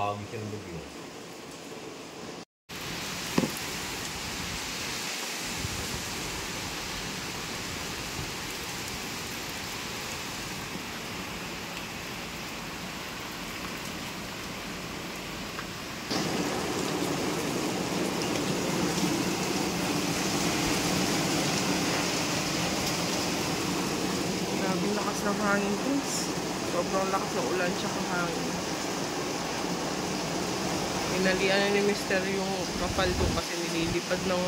Tawag siya ng bagyo. Grabe lakas ng hangin guys. Sobrang lakas ng ulan tsaka hangin. Inalian na ni Mr. yung kapaldo kasi nililipad ng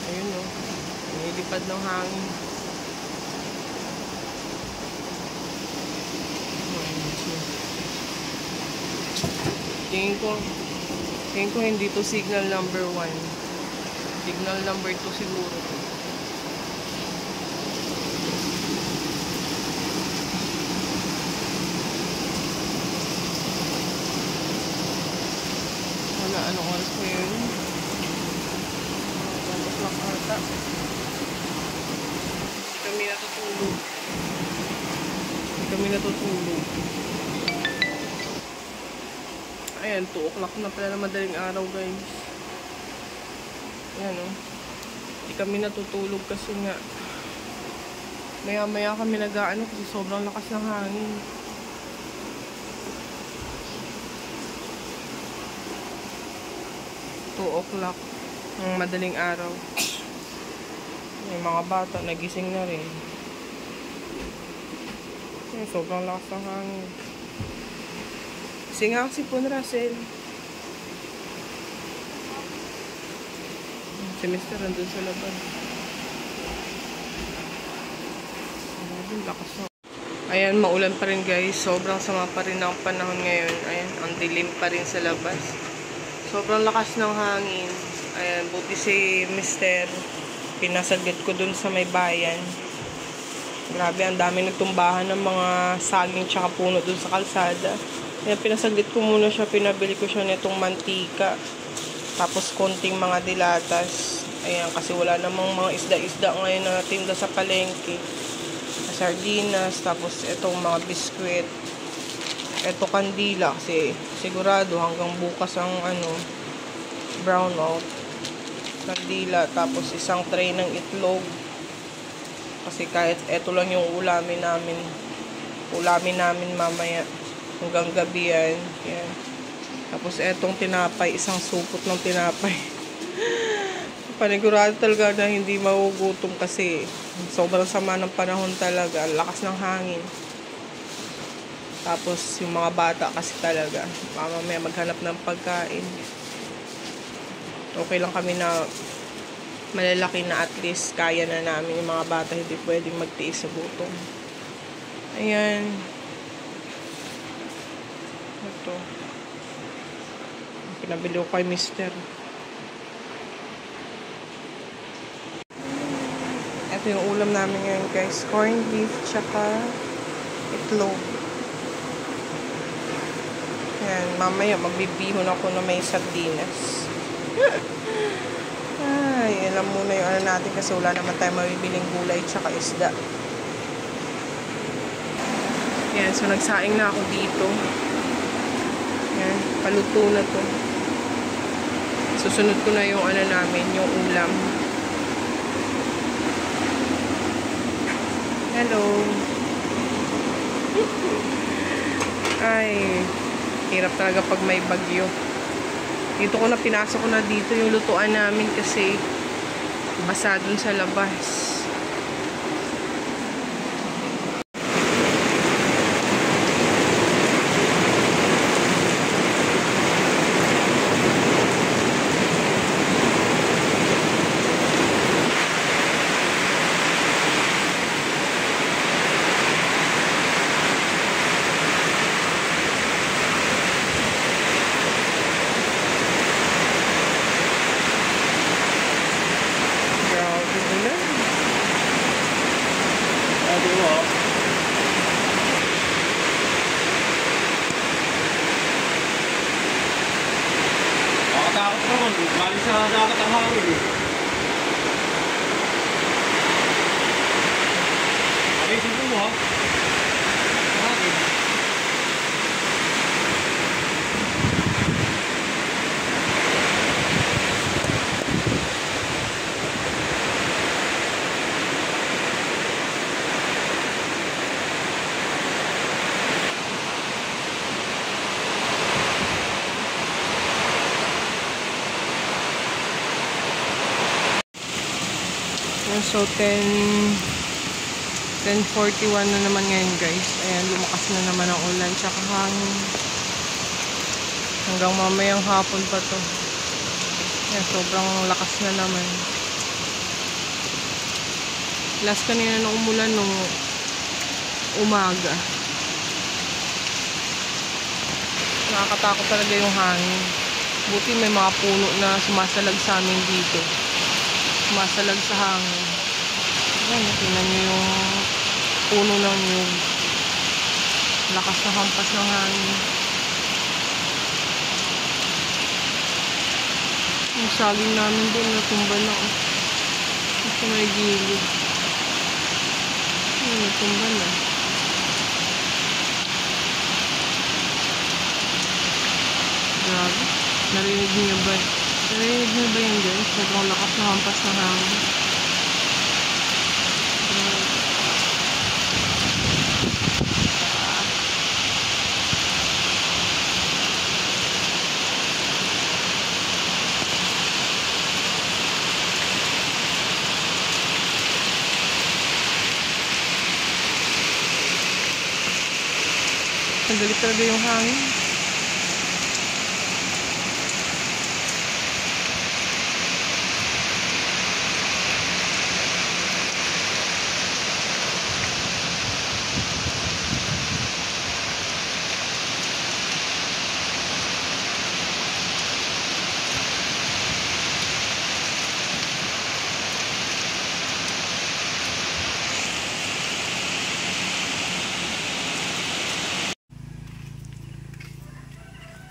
ayun o, nililipad ng hangin. Tingin ko hindi to signal number 1. Signal number 2 siguro. Anong oras ko yun? 1 o'clock ata. Hindi kami natutulog. Ayan, 2 o'clock na pala na madaling araw guys. Ayan o. Hindi kami natutulog kasi nga maya-maya kami nag-aano kasi sobrang lakas ng hangin. 2 o'clock ng madaling araw. Yung mga bata nagising na rin. Sobrang lakas ng hangin. Singa ang sipon, Russell. Si Mr. nandun sa laban. Lakas na. Ayan, maulan pa rin guys. Sobrang sama pa rin ang panahon ngayon. Ayan, ang dilim pa rin sa labas. Sobrang lakas ng hangin. Ayan, buti si Mr. Pinasaglit ko dun sa may bayan. Grabe, ang dami nagtumbahan ng mga saging tsaka puno dun sa kalsada. Ayan, pinasaglit ko muna siya. Pinabili ko siya nitong mantika. Tapos konting mga dilatas. Ayan, kasi wala namang mga isda-isda ngayon na tinda sa palengke. Sardinas, tapos itong mga biskwit. Ito kandila kasi sigurado hanggang bukas ang brown out. Kandila, tapos isang tray ng itlog. Kasi kahit ito lang yung ulamin namin mamaya hanggang gabi yan. Yan. Tapos etong tinapay, isang supot ng tinapay. Panigurado talaga na hindi magugutom kasi sobrang sama ng panahon talaga. Lakas ng hangin. Tapos yung mga bata kasi talaga mamaya maghanap ng pagkain. Okay lang kami na malalaki na at least kaya na namin. Yung mga bata hindi pwedeng magtiis sa gutom. Ayan. Ito. Pinabili ko kay Mr. Ito yung ulam namin ngayon guys. Corned beef tsaka itlog. Yan. Mamaya magbibihon ako na may sardinas. Ay, alam muna yung natin kasi wala naman tayo mabibiling gulay tsaka isda. Yan. So nagsaing na ako dito. Yan. Paluto na to. Susunod ko na yung namin, yung ulam. Hello. Ay, hirap talaga pag may bagyo. Dito ko na pinasok ko na dito yung lutuan namin kasi basa dun sa labas. Nakakatakot naman. Balik sa dagat ang hangin eh. Ayusin mo ha. Hangin. Ayan, so 10:41 na naman ngayon guys. Ayan, lumakas na naman ang ulan tsaka hangin. Hanggang mamayang hapon pa to. Ayan, sobrang lakas na naman. Last kanina na umulan nung umaga. Nakakatakot talaga yung hangin. Buti may mga puno na sumasalag sa amin dito. Sumasalag sa hangin. Ayan, tingnan nyo yung puno ng nyug. Lakas na hampas ng hangin. Yung saging namin doon natumba na. Kasi may gilid. Ayan, natumba na. Grabe. Narinig niyo ba? Narinig niyo ba yan guys? Sobrang lakas na hampas ng hangin. Ang galit talaga yung hangin.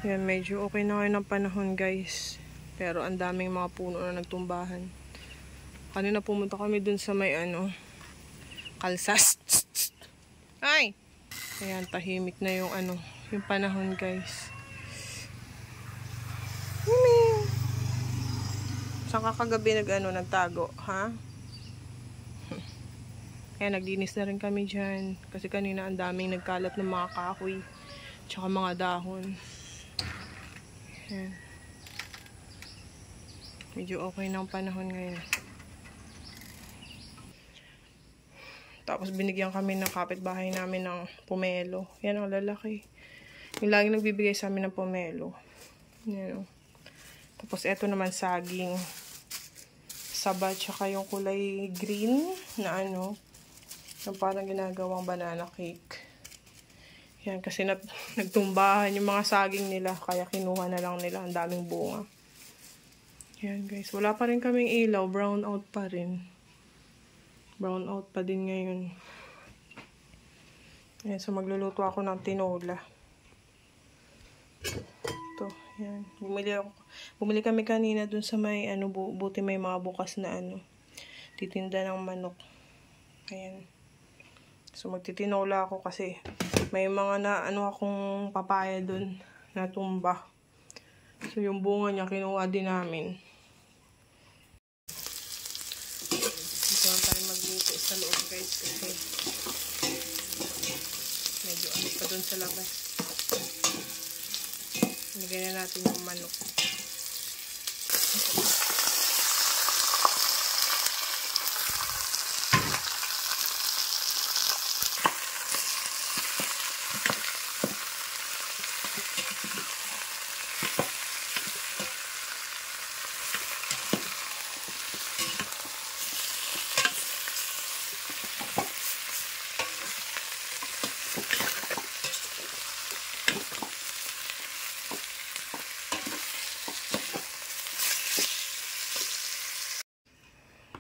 Yan, medyo okay na ngayon ang panahon guys. Pero ang daming mga puno na nagtumbahan. Kanina pumunta kami dun sa may kalsas. Ay! Ayan, tahimik na yung yung panahon guys. Saan ka kagabi nagtago, ha? Ayan, naglinis na rin kami dyan. Kasi kanina ang daming nagkalat ng mga kahoy. Tsaka mga dahon. Ayan. Medyo okay na ang panahon ngayon. Tapos binigyan kami ng kapitbahay namin ng pomelo. Yan ang lalaki. Yung laging nagbibigay sa amin ng pomelo. Yan. Tapos eto naman saging. Saba tsaka yung kulay green na yung parang ginagawang banana cake. Yan, kasi nagtumbahan yung mga saging nila, kaya kinuha na lang nila. Ang daming bunga. Yan guys, wala pa rin kaming ilaw, brown out pa rin. Brown out pa din ngayon. Yan, so magluluto ako ng tinola. Ito, yan. Bumili kami kanina dun sa may buti may mga bukas na titinda ng manok. Ayan. So magtitinola ako kasi may mga akong papaya dun na tumba. So yung bunga niya kinuha din namin. Dito lang tayo magluto sa loob guys kasi medyo pa dun sa labas. Lagyan na natin yung manok.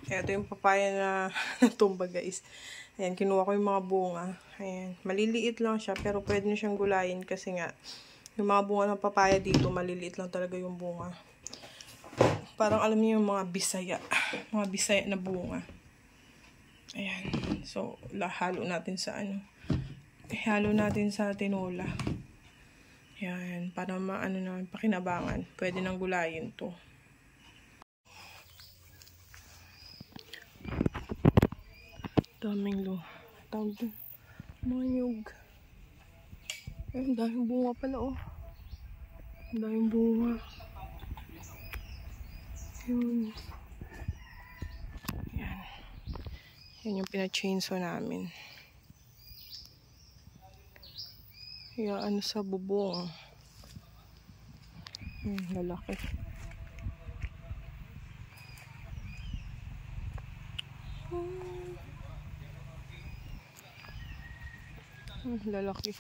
Ito yung papaya na tumba guys. Ayan, kinuha ko yung mga bunga. Ayan, maliliit lang siya pero pwede na siyang gulayin kasi nga yung mga bunga ng papaya dito maliliit lang talaga yung bunga. Parang alam niyo yung mga bisaya. Mga bisaya na bunga. Ayan. So, halo natin sa halo natin sa tinola. Ayan, para na pakinabangan. Pwede nang gulayin to. Daming tawag doon. Mga nyug. Ay, daming bunga pala Ang daming bunga. Yun. Yan. Yan yung pina-chainsaw namin. Ano sa bubong. Lalaki. Lalaki.